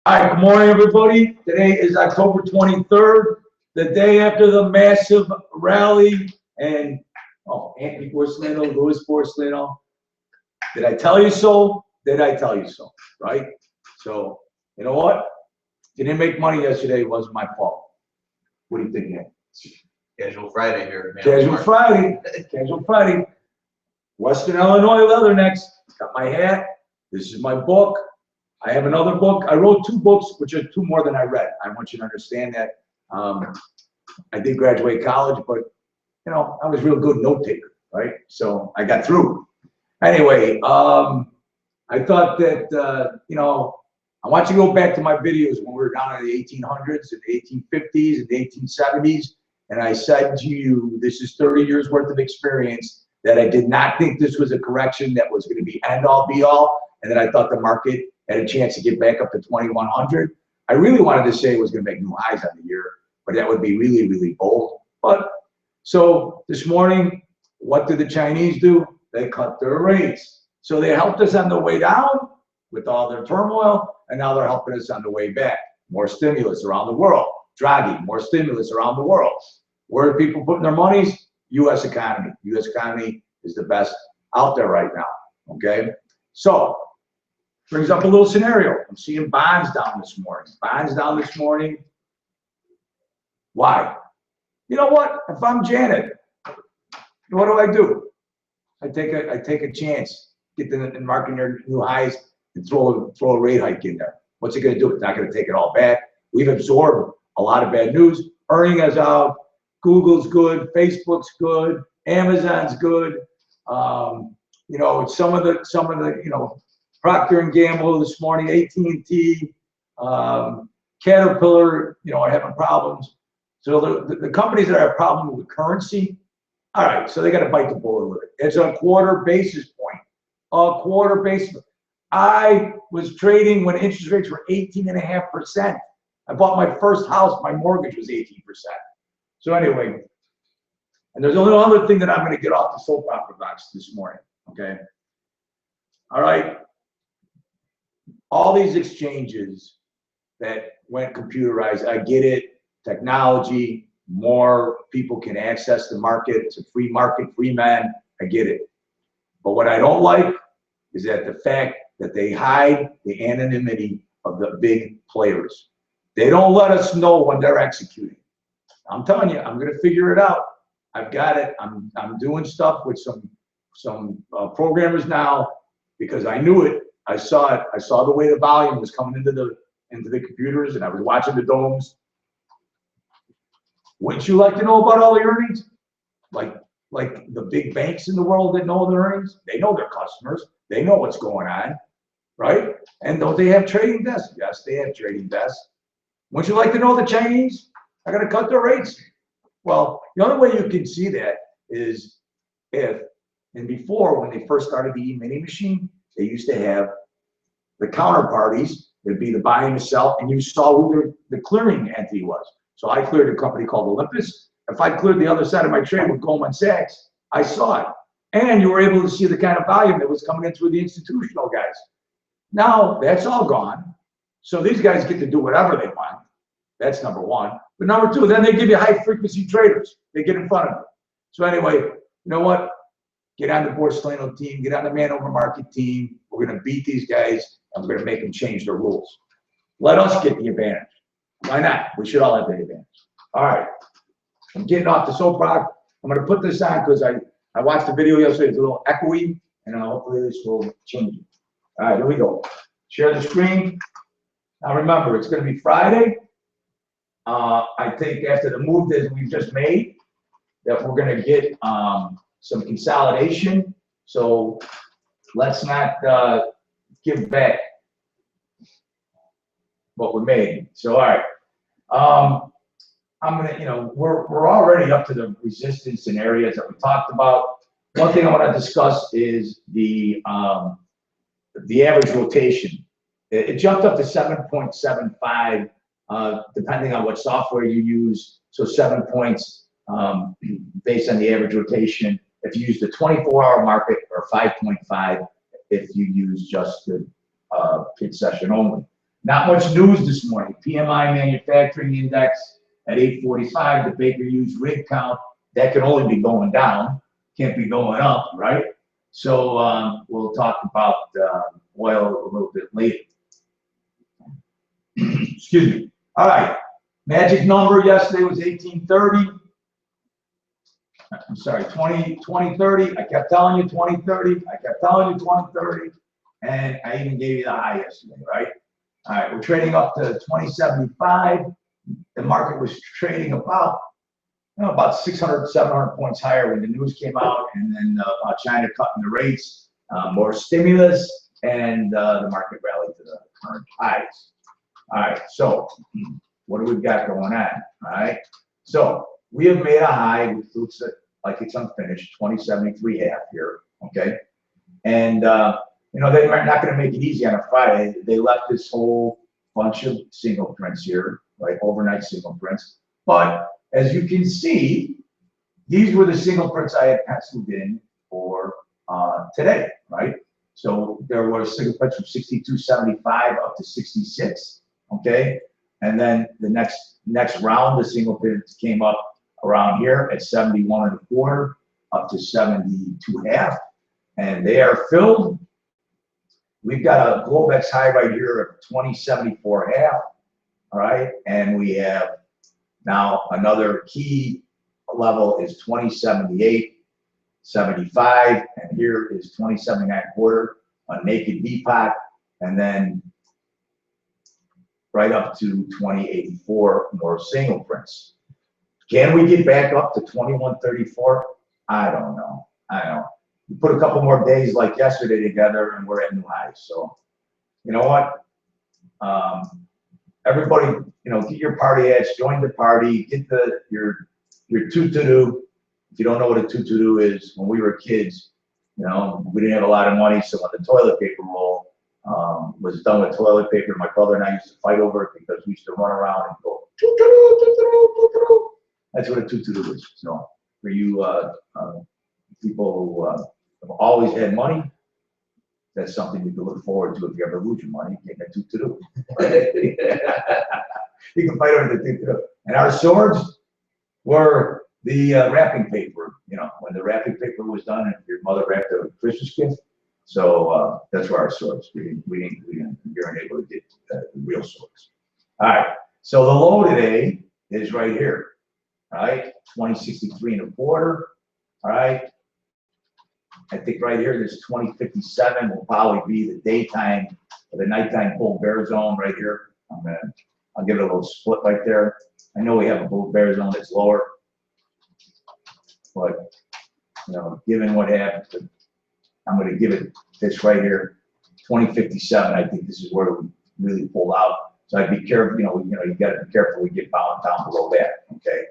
All right, good morning, everybody. Today is October 23rd, the day after the massive rally. And, Anthony Porcelino, Louis Porcelino. Did I tell you so? Did I tell you so? Right? So, you know what? Didn't make money yesterday. It wasn't my fault. What do you think, Nick? Casual Friday here, man. Casual Friday. Casual Friday. Western Illinois Leathernecks. Got my hat. This is my book. I have another book. I wrote 2 books, which are 2 more than I read. I want you to understand that. I did graduate college, but, you know, I was a real good note taker, right? So I got through. Anyway, I thought that, you know, I want you to go back to my videos when we were down in the 1800s and the 1850s and the 1870s. And I said to you, this is 30 years worth of experience, that I did not think this was a correction that was going to be end all be all. And that I thought the market had a chance to get back up to 2,100. I really wanted to say it was going to make new highs on the year, but that would be really, really bold. But so this morning, what did the Chinese do? They cut their rates. So they helped us on the way down with all their turmoil, and now they're helping us on the way back. More stimulus around the world. Draghi, more stimulus around the world. Where are people putting their monies? U.S. economy. U.S. economy is the best out there right now, okay? So, brings up a little scenario. I'm seeing bonds down this morning. Bonds down this morning. Why? You know what? If I'm Janet, what do? I take a chance. Get the market near new highs and throw a rate hike in there. What's it going to do? It's not going to take it all back. We've absorbed a lot of bad news. Earnings is out. Google's good. Facebook's good. Amazon's good. You know, some of the you know, Procter & Gamble this morning, AT&T, Caterpillar, you know, are having problems. So the companies that have a problem with currency, all right, so they got to bite the bullet with it. It's a quarter basis point. A quarter basis point. I was trading when interest rates were 18.5%. I bought my first house, my mortgage was 18%. So anyway, and there's only one other thing that I'm going to get off the soap opera box this morning, okay? All right. All these exchanges that went computerized, I get it, technology, more people can access the market, it's a free market, free man, I get it. But what I don't like is that the fact that they hide the anonymity of the big players. They don't let us know when they're executing. I'm telling you, I'm gonna figure it out. I've got it, I'm doing stuff with some programmers now because I knew it. I saw it. I saw the way the volume was coming into the computers, and I was watching the domes. Wouldn't you like to know about all the earnings? Like the big banks in the world that know their earnings, they know their customers. They know what's going on, right? And don't they have trading desks? Yes, they have trading desks. Wouldn't you like to know the Chinese are going to cut their rates? Well, the only way you can see that is if, and before when they first started the E-mini machine, they used to have the counterparties, it'd be the buy and the sell, and you saw who the clearing entity was. So I cleared a company called Olympus. If I cleared the other side of my trade with Goldman Sachs, I saw it. And you were able to see the kind of volume that was coming in through the institutional guys. Now, that's all gone. So these guys get to do whatever they want. That's number one. But number two, then they give you high frequency traders. They get in front of you. So anyway, you know what? Get on the Porcelino team, get on the man over market team. We're going to beat these guys, and we're going to make them change their rules. Let us get the advantage. Why not? We should all have the advantage. All right. I'm getting off the soapbox. I'm going to put this on because I watched the video yesterday. It's a little echoey, and hopefully this will change it. All right, here we go. Share the screen. Now remember, it's going to be Friday. I think after the move that we've just made, that we're going to get some consolidation. So let's not give back what we made. So all right, I'm gonna, you know, we're already up to the resistance and areas that we talked about. One thing I want to discuss is the average rotation. It jumped up to 7.75, depending on what software you use. So 7 points based on the average rotation if you use the 24-hour market, or 5.5 if you use just the pit session only. Not much news this morning. PMI manufacturing index at 845. The Baker Hughes rig count, that can only be going down, can't be going up, right? So we'll talk about oil a little bit later. Excuse me. All right. Magic number yesterday was 1830. I'm sorry, 2030. I kept telling you 2030. I kept telling you 2030. And I even gave you the high yesterday, right? All right, we're trading up to 2075. The market was trading about 600, 700 points higher when the news came out, and then about China cutting the rates, more stimulus, and the market rallied to the current highs. All right, so what do we got going on? All right, so we have made a high, which looks like it's unfinished, 2073 half here, okay? And, you know, they're not going to make it easy on a Friday. They left this whole bunch of single prints here, like overnight single prints. But as you can see, these were the single prints I had penciled in for today, right? So there were single prints from 62.75 up to 66, okay? And then the next round, the single prints came up around here at 71.25 up to 72.5, and they are filled. We've got a Globex high right here at 2074.5, all right? And we have now another key level is 2078, 75, and here is 2079.25, a naked V-pot, and then right up to 2084 more single prints. Can we get back up to 2134? I don't know. We put a couple more days like yesterday together and we're at new highs. So, you know what? Everybody, you know, get your party hats, join the party, get your two-to-do. If you don't know what a two-to-do is, when we were kids, you know, we didn't have a lot of money, so when the toilet paper roll was done with toilet paper, my brother and I used to fight over it because we used to run around and go, two-to-do, two-to-do, two-to-do. That's what a two-to-do is. So for you people who have always had money, that's something you can look forward to if you ever lose your money. Take a two-to-do. You can fight over the two-to-do. And our swords were the wrapping paper. You know, when the wrapping paper was done and your mother wrapped a Christmas gift. So that's where our swords. We weren't able to get the real swords. All right. So the low today is right here. All right, 2063.25. All right. I think right here, this 2057 will probably be the daytime or the nighttime bull bear zone right here. I'll give it a little split right there. I know we have a bull bear zone that's lower, but you know, given what happened, I'm going to give it this right here, 2057. I think this is where we really pull out. So I'd be careful. You got to be careful. We get bound down below that. Okay.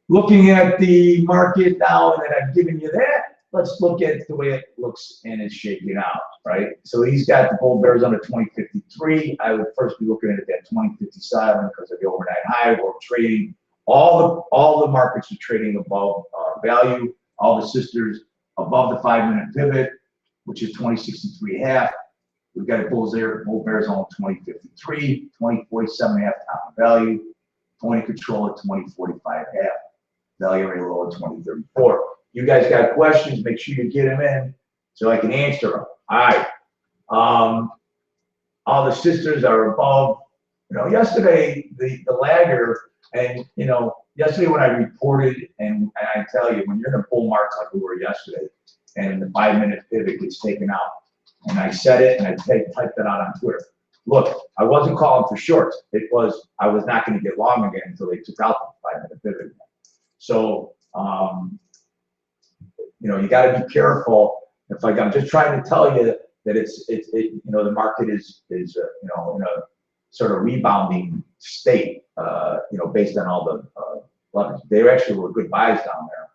Looking at the market now that I've given you that, let's look at the way it looks and it's shaking out, right? So he's got the bull bears under 2053. I would first be looking at that 2057 because of the overnight high. We're trading, all the markets are trading above value. All the sisters above the 5-minute pivot, which is 2063.5. We've got a bull bears on 2053, 2047.5 top of value, point of control at 2045.5. Value area low at 2034. You guys got questions, make sure you get them in so I can answer them. All right. All the sisters are above, you know, yesterday, the lagger, and, you know, yesterday when I reported, and I tell you, when you're in a bull market like we were yesterday, and the 5-minute pivot gets taken out, and I said it, and I typed it out on Twitter. Look, I wasn't calling for shorts. It was, I was not going to get long again until they took out the 5-minute pivot. So, you know, you got to be careful. It's like I'm just trying to tell you that you know, the market is you know, in a sort of rebounding state, you know, based on all the levels. They actually were good buys down there,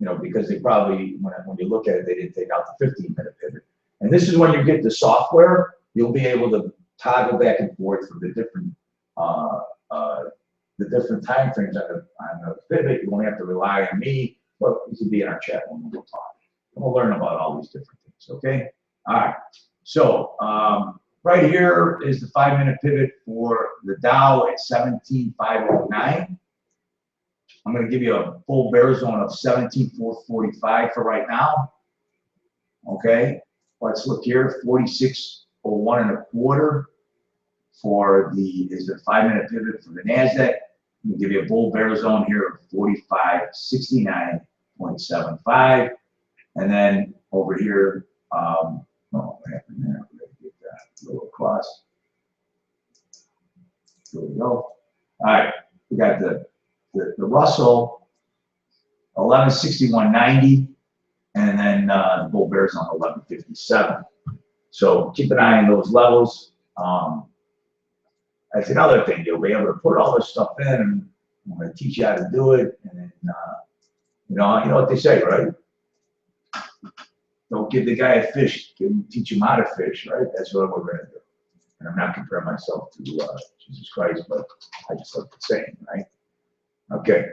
you know, because they probably, when you look at it, they didn't take out the 15-minute pivot. And this is when you get the software, you'll be able to toggle back and forth for the different time frames on the pivot. You won't have to rely on me, but you can be in our chat when we'll talk. And we'll learn about all these different things, okay? All right. So right here is the 5-minute pivot for the Dow at 17,509. I'm going to give you a full bear zone of 17,445 for right now. Okay. Let's look here. 4601 and a quarter for the 5-minute pivot for the NASDAQ. I'm going to give you a bull bear zone here of 4569.75. And then over here, oh, what happened there? We're going to get that little across. Here we go. All right, we got the Russell 1161.90, and then the bull bears on 1157. So keep an eye on those levels. That's another thing. You'll be able to put all this stuff in, and I'm going to teach you how to do it. And then, you know what they say, right? Don't give the guy a fish, teach him how to fish, right? That's what we're going to do. And I'm not comparing myself to Jesus Christ, but I just like the saying, right? Okay.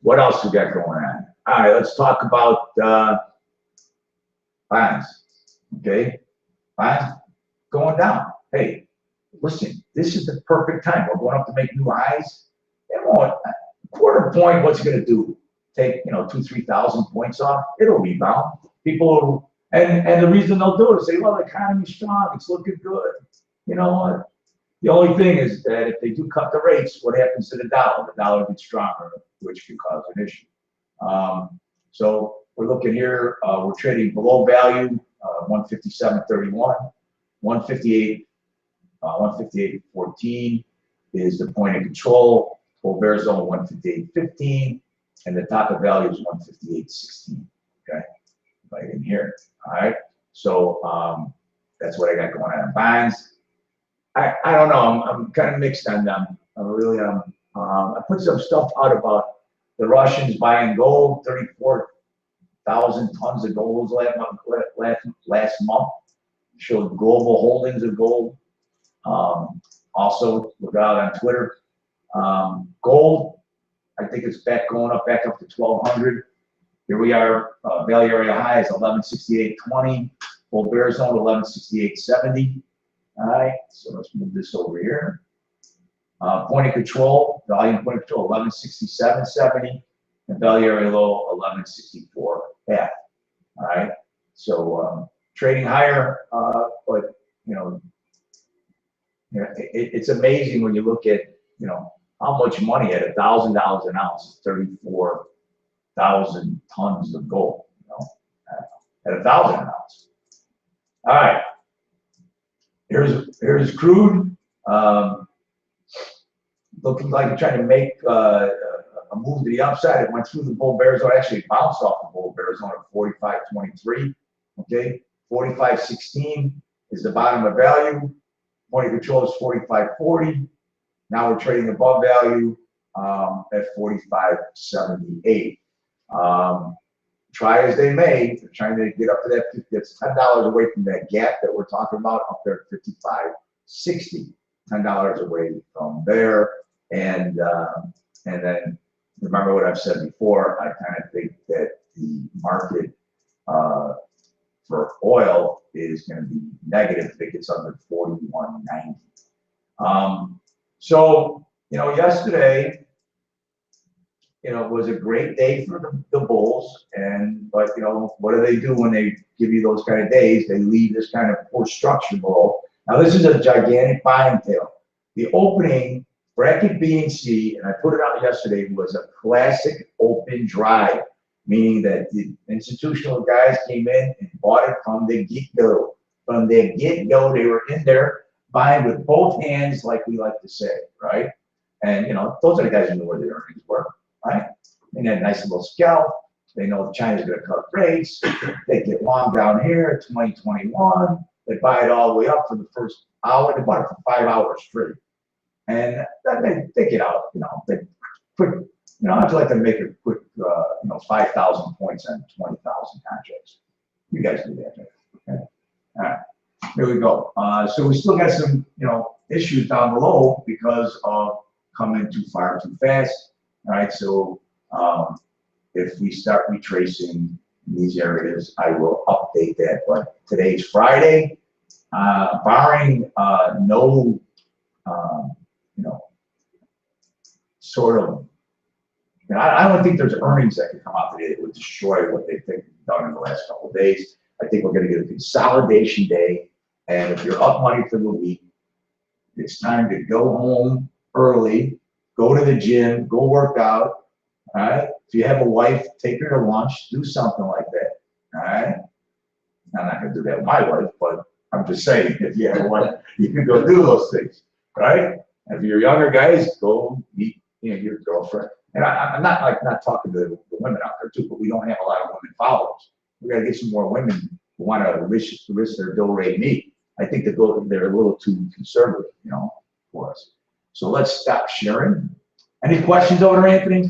What else we got going on? All right, let's talk about bonds. Okay, bonds going down. Hey, listen, this is the perfect time. We're going up to make new highs. They won't. A quarter point, what's it going to do? Take 2,000-3,000 points off? It'll rebound. People, and the reason they'll do it is say, well, the economy's strong, it's looking good. You know what? The only thing is that if they do cut the rates, what happens to the dollar? The dollar gets stronger, which can cause an issue. So we're looking here, we're trading below value, 157.31, 158.14 is the point of control. Full bear zone 158.15, and the top of value is 158.16. Okay, right in here. All right. So that's what I got going on in bonds. I don't know. I'm kind of mixed on them. I really am. I put some stuff out about the Russians buying gold, 34,000 tons of gold last month. Showed global holdings of gold. Also, look out on Twitter. Gold, I think it's going up back up to 1,200. Here we are. Value area high is 1168.20. Full bear zone 1168.70. All right, so let's move this over here. Point of control, volume point of control, 1167.70, and value area low, 1164 half. All right, so trading higher, but it's amazing when you look at how much money at $1,000 an ounce, 34,000 tons of gold. At 1,000 an ounce. All right. Here's crude, looking like it's trying to make a move to the upside. It went through the bull bear zone, actually bounced off the bull bear zone at 45.23. Okay, 45.16 is the bottom of value. Point of control is 45.40. Now we're trading above value at 45.78. Try as they may, they're trying to get up to that 50. That's $10 away from that gap that we're talking about up there at 55.60. $10 away from there, and then remember what I've said before. I kind of think that the market for oil is going to be negative if it gets under 41.90. So yesterday, was a great day for the bulls, but what do they do when they give you those kind of days? They leave this kind of poor structure below. Now this is a gigantic buying tail. The opening bracket B and C, and I put it out yesterday, was a classic open drive, meaning that the institutional guys came in and bought it from the get-go. From the get-go, they were in there buying with both hands, like we like to say, right? And those are the guys who know where the earnings were. Right? They got a nice little scalp. They know China's going to cut rates. They get long down here at 2021. They buy it all the way up for the first hour. They bought it for 5 hours straight. And then they get out, they quick, I'd like to make a quick, 5,000 points on 20,000 contracts. You guys do that, right? Okay. All right. Here we go. So we still got some, issues down below because of coming too far too fast. All right, so if we start retracing, in these areas, I will update that. But today's Friday, barring no, you know, sort of, and I don't think there's earnings that can come out today that would destroy what they've done in the last couple of days. I think we're going to get a consolidation day, and if you're up money for the week, it's time to go home early, go to the gym, go work out. All right. If you have a wife, take her to lunch, do something like that. All right. I'm not going to do that with my wife, but I'm just saying, if you have a wife, you can go do those things, right? If you're younger guys, go meet your girlfriend. And I'm not talking to the women out there too, but we don't have a lot of women followers. We got to get some more women who want to risk their do-re-mi. I think they're a little too conservative, you know, for us. So let's stop sharing. Any questions over there, Anthony?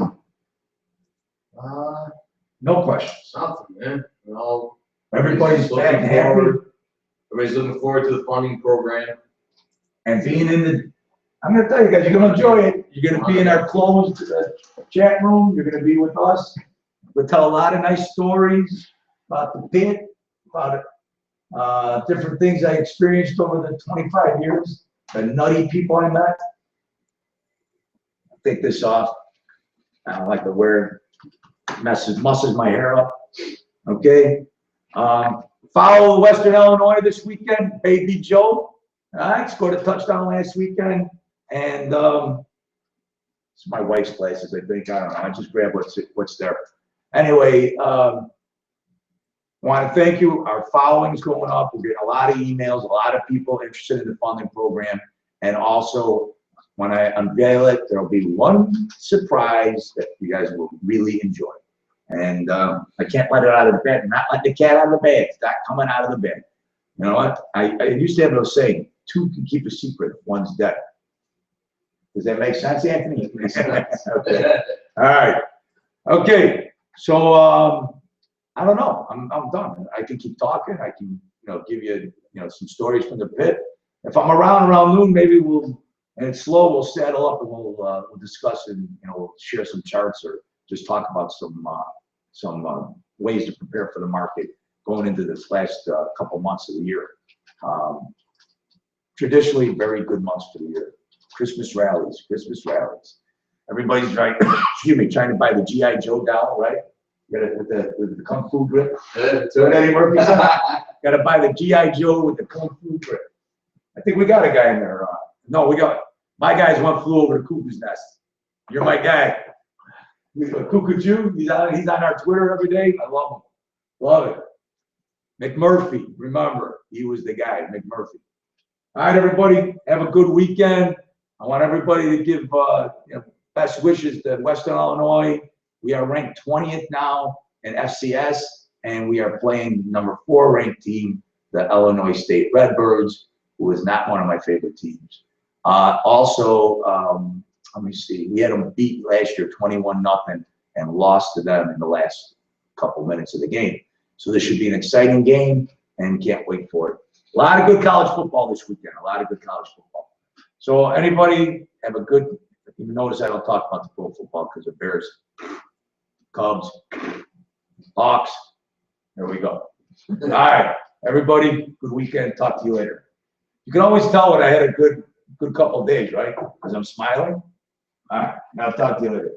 No questions. Something, man. Well, Everybody's back and happy. Everybody's looking forward to the funding program. And being in the, I'm going to tell you guys, you're going to enjoy it. You're going to be in our closed chat room. You're going to be with us. We'll tell a lot of nice stories about the pit, about different things I experienced over the 25 years, the nutty people I met. I'll take this off. I don't like to wear musses my hair up. Okay. Follow Western Illinois this weekend, Baby Joe. All right, scored a touchdown last weekend. And it's my wife's glasses, I think. I don't know. I just grabbed what's there. Anyway, want to thank you. Our following's going up. We're getting a lot of emails, a lot of people interested in the funding program. And also, when I unveil it, there'll be one surprise that you guys will really enjoy. And I can't let it out of the bed. Not let the cat out of the bag. It's not coming out of the bed. You know what? I used to have a saying, two can keep a secret if one's dead. Does that make sense, Anthony? Okay. All right. Okay. So I don't know. I'm done. I can keep talking. I can give you some stories from the pit. If I'm around noon, maybe we'll, and it's slow, we'll saddle up and we'll discuss and we'll share some charts or just talk about some ways to prepare for the market going into this last couple months of the year. Traditionally, very good months for the year. Christmas rallies. Everybody's trying to buy the G.I. Joe doll, right? With the Kung Fu grip. That's what Eddie Murphy said. Got to buy the G.I. Joe with the Kung Fu grip. I think we got a guy in there. No, my guys flew over to Cuckoo's Nest. You're my guy. Cuckoo Jew, he's on our Twitter every day. I love him. Love it. McMurphy, remember, he was the guy, McMurphy. All right, everybody, have a good weekend. I want everybody to give best wishes to Western Illinois. We are ranked 20th now in FCS, and we are playing number 4 ranked team, the Illinois State Redbirds, who is not one of my favorite teams. Let me see. We had them beat last year 21-0 and lost to them in the last couple minutes of the game. So this should be an exciting game, and can't wait for it. A lot of good college football this weekend. A lot of good college football. So anybody have a good, you notice I don't talk about the pro football because of Bears, Cubs, Hawks. There we go. All right, everybody, good weekend. Talk to you later. You can always tell when I had a good couple of days, right? Because I'm smiling. All right, now I'll talk to you later.